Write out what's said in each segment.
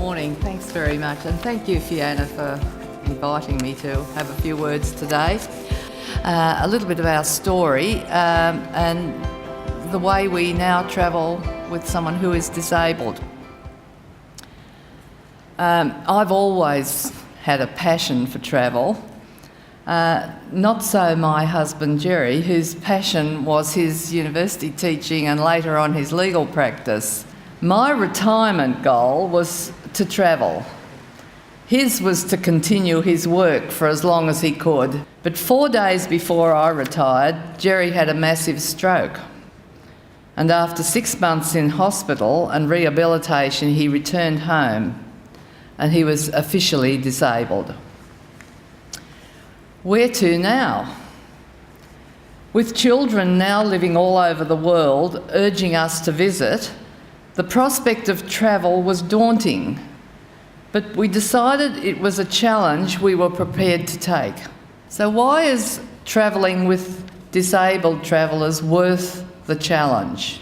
morning. Thanks very much. And thank you, Fiona, for inviting me to have a few words today. A little bit of our story and the way we now travel with someone who is disabled. I've always had a passion for travel. Not so my husband Gerry, whose passion was his university teaching and later on his legal practice. My retirement goal was to travel. His was to continue his work for as long as he could. But 4 days before I retired, Gerry had a massive stroke. And after 6 months in hospital and rehabilitation, he returned home and he was officially disabled. Where to now? With children now living all over the world urging us to visit, the prospect of travel was daunting, but we decided it was a challenge we were prepared to take. So why is travelling with disabled travellers worth the challenge?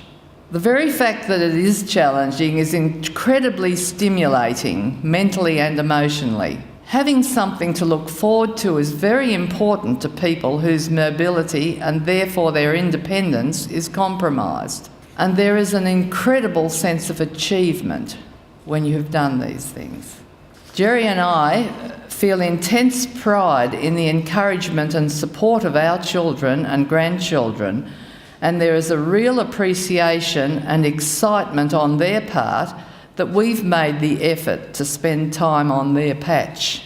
The very fact that it is challenging is incredibly stimulating, mentally and emotionally. Having something to look forward to is very important to people whose mobility and therefore their independence is compromised. And there is an incredible sense of achievement when you have done these things. Gerry and I feel intense pride in the encouragement and support of our children and grandchildren, and there is a real appreciation and excitement on their part that we've made the effort to spend time on their patch.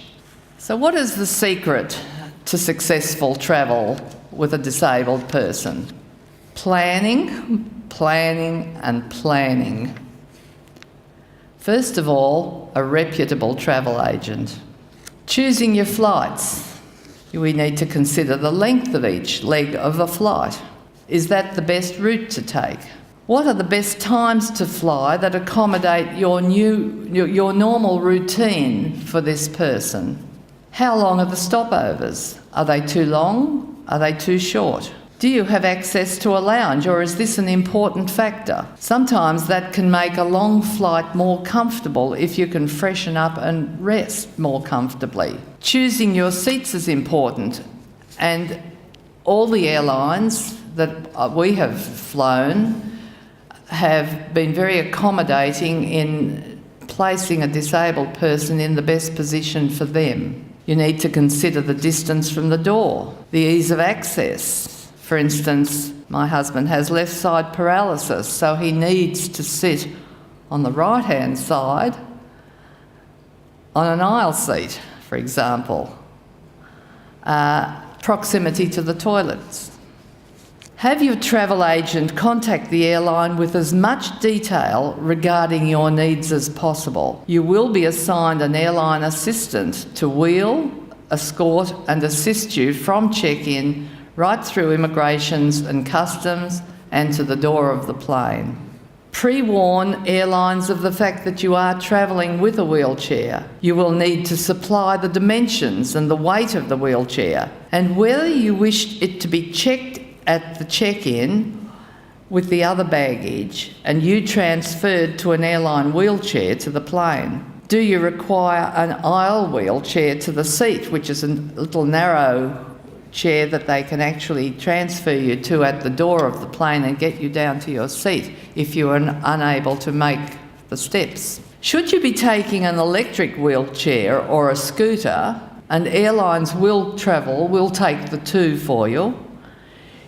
So what is the secret to successful travel with a disabled person? Planning, planning and planning. First of all, a reputable travel agent. Choosing your flights. We need to consider the length of each leg of a flight. Is that the best route to take? What are the best times to fly that accommodate your normal routine for this person? How long are the stopovers? Are they too long? Are they too short? Do you have access to a lounge, or is this an important factor? Sometimes that can make a long flight more comfortable if you can freshen up and rest more comfortably. Choosing your seats is important, and all the airlines that we have flown have been very accommodating in placing a disabled person in the best position for them. You need to consider the distance from the door, the ease of access. For instance, my husband has left side paralysis, so he needs to sit on the right-hand side on an aisle seat, for example. Proximity to the toilets. Have your travel agent contact the airline with as much detail regarding your needs as possible. You will be assigned an airline assistant to wheel, escort and assist you from check-in right through immigrations and customs and to the door of the plane. Pre-warn airlines of the fact that you are travelling with a wheelchair. You will need to supply the dimensions and the weight of the wheelchair, and whether you wish it to be checked at the check-in with the other baggage and you transferred to an airline wheelchair to the plane. Do you require an aisle wheelchair to the seat, which is a little narrow chair that they can actually transfer you to at the door of the plane and get you down to your seat if you are unable to make the steps? Should you be taking an electric wheelchair or a scooter, and airlines will take the two for you,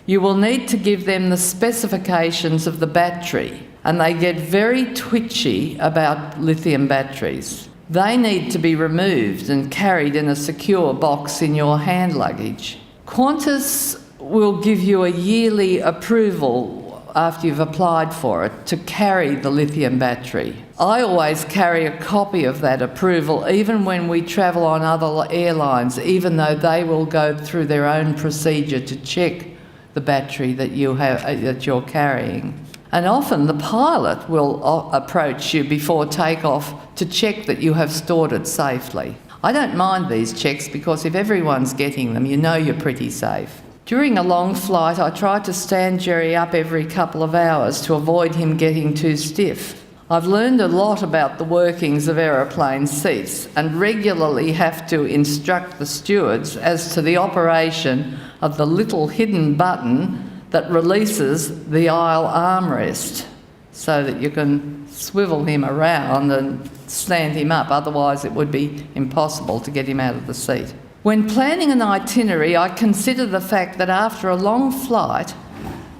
you will need to give them the specifications of the battery, and they get very twitchy about lithium batteries. They need to be removed and carried in a secure box in your hand luggage. Qantas will give you a yearly approval after you've applied for it to carry the lithium battery. I always carry a copy of that approval even when we travel on other airlines, even though they will go through their own procedure to check the battery that you're carrying. And often the pilot will approach you before takeoff to check that you have stored it safely. I don't mind these checks because if everyone's getting them, you know you're pretty safe. During a long flight, I try to stand Gerry up every couple of hours to avoid him getting too stiff. I've learned a lot about the workings of aeroplane seats and regularly have to instruct the stewards as to the operation of the little hidden button that releases the aisle armrest so that you can swivel him around and stand him up, otherwise it would be impossible to get him out of the seat. When planning an itinerary, I consider the fact that after a long flight,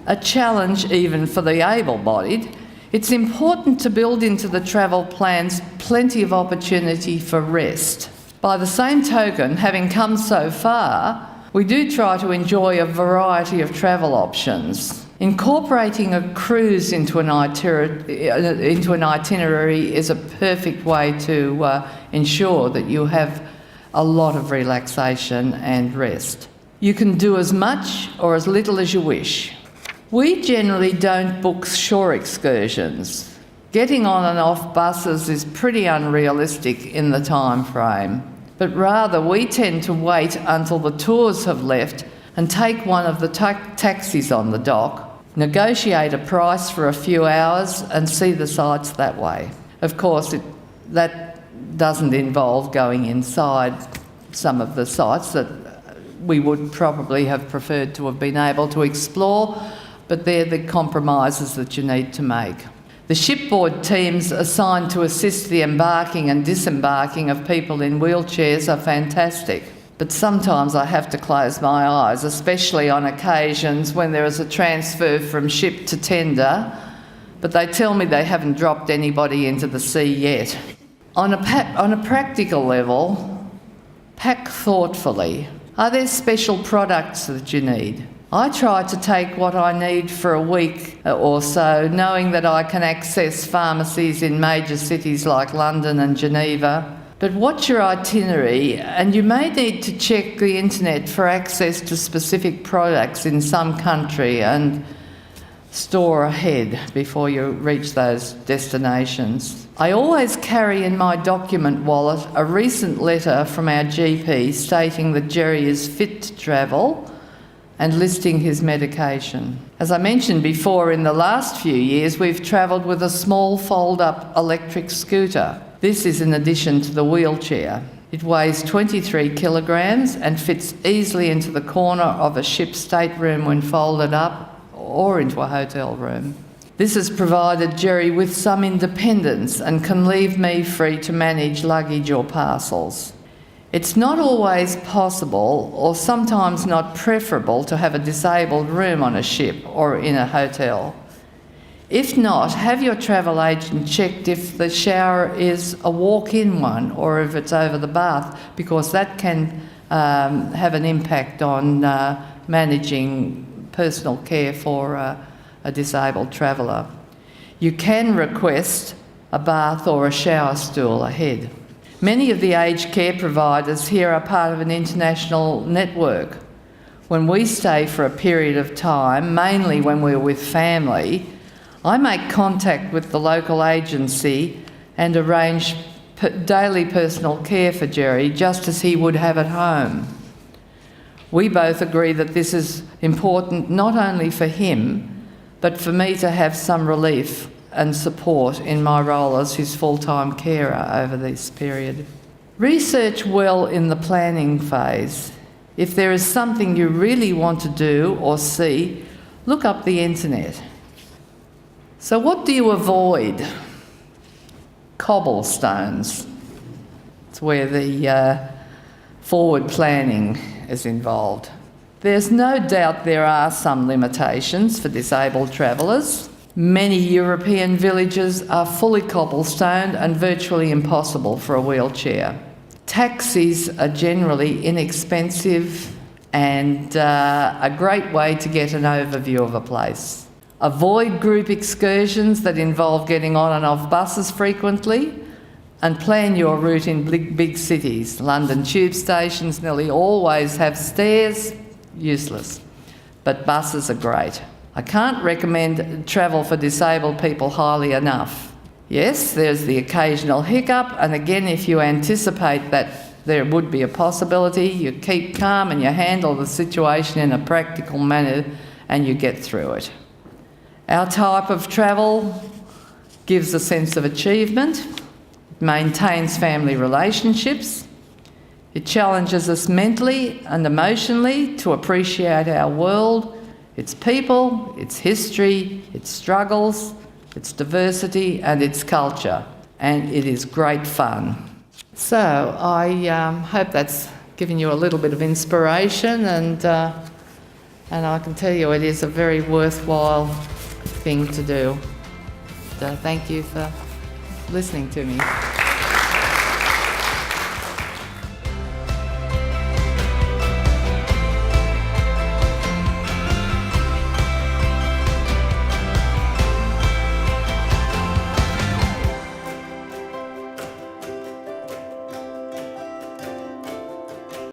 a challenge even for the able-bodied, it's important to build into the travel plans plenty of opportunity for rest. By the same token, having come so far, we do try to enjoy a variety of travel options. Incorporating a cruise into an itinerary is a perfect way to ensure that you have a lot of relaxation and rest. You can do as much or as little as you wish. We generally don't book shore excursions. Getting on and off buses is pretty unrealistic in the time frame, but rather we tend to wait until the tours have left and take one of the taxis on the dock, negotiate a price for a few hours and see the sights that way. Of course, that doesn't involve going inside some of the sites that we would probably have preferred to have been able to explore, but they're the compromises that you need to make. The shipboard teams assigned to assist the embarking and disembarking of people in wheelchairs are fantastic, but sometimes I have to close my eyes, especially on occasions when there is a transfer from ship to tender, but they tell me they haven't dropped anybody into the sea yet. On a practical level, pack thoughtfully. Are there special products that you need? I try to take what I need for a week or so, knowing that I can access pharmacies in major cities like London and Geneva. But watch your itinerary, and you may need to check the internet for access to specific products in some country and store ahead before you reach those destinations. I always carry in my document wallet a recent letter from our GP stating that Gerry is fit to travel and listing his medication. As I mentioned before, in the last few years we've travelled with a small fold-up electric scooter. This is in addition to the wheelchair. It weighs 23 kilograms and fits easily into the corner of a ship's stateroom when folded up, or into a hotel room. This has provided Gerry with some independence and can leave me free to manage luggage or parcels. It's not always possible, or sometimes not preferable, to have a disabled room on a ship or in a hotel. If not, have your travel agent checked if the shower is a walk-in one or if it's over the bath, because that can have an impact on managing personal care for a disabled traveller. You can request a bath or a shower stool ahead. Many of the aged care providers here are part of an international network. When we stay for a period of time, mainly when we're with family, I make contact with the local agency and arrange daily personal care for Gerry, just as he would have at home. We both agree that this is important not only for him, but for me to have some relief and support in my role as his full-time carer over this period. Research well in the planning phase. If there is something you really want to do or see, look up the internet. So what do you avoid? Cobblestones. It's where the forward planning is involved. There's no doubt there are some limitations for disabled travellers. Many European villages are fully cobblestoned and virtually impossible for a wheelchair. Taxis are generally inexpensive and a great way to get an overview of a place. Avoid group excursions that involve getting on and off buses frequently, and plan your route in big cities. London tube stations nearly always have stairs. Useless. But buses are great. I can't recommend travel for disabled people highly enough. Yes, there's the occasional hiccup, and again, if you anticipate that there would be a possibility, you keep calm and you handle the situation in a practical manner and you get through it. Our type of travel gives a sense of achievement, it maintains family relationships, it challenges us mentally and emotionally to appreciate our world, its people, its history, its struggles, its diversity and its culture. And it is great fun. So I hope that's given you a little bit of inspiration, and I can tell you it is a very worthwhile thing to do. So thank you for listening to me.